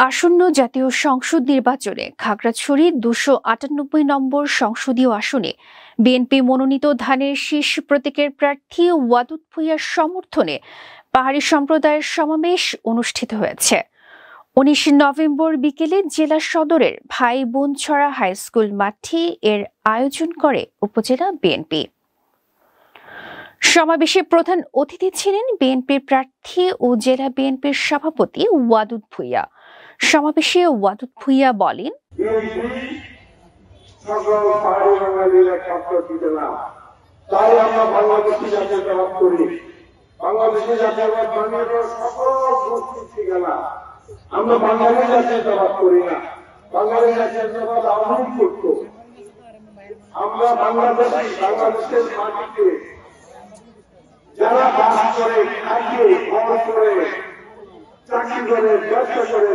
আসন্ন জাতীয় সংসদ নির্বাচনে খাগড়াছড়ি 298 নম্বর সংসদীয় আসনে বিএনপি মনোনীত ধানের শীষ প্রতীকের প্রার্থী ওয়াদুদ ভূঁইয়ার সমর্থনে পাহাড়ি সম্প্রদায়ের সমাবেশ অনুষ্ঠিত হয়েছে। 19 নভেম্বর বিকেলে জেলা সদরের ভাই বোনছড়া হাইস্কুল মাঠে এর আয়োজন করে উপজেলা বিএনপি। সমাবেশে প্রধান অতিথি ছিলেন বিএনপির প্রার্থী ও জেলা বিএনপির সভাপতি ওয়াদুদ ভূঁইয়া। সমাবেশে ওয়াদুদ ভূঁইয়া বলেন, আমরা বাঙালি জাতীয়তাবাদ করি না, বাঙালি জাতীয়তাবাদ আহ্বান করত। আমরা বাংলাদেশি, বাংলাদেশের মাটিতে যারা বাস করে, থাকে, ঘর করে, চাকরি করে, ব্যবসা করে,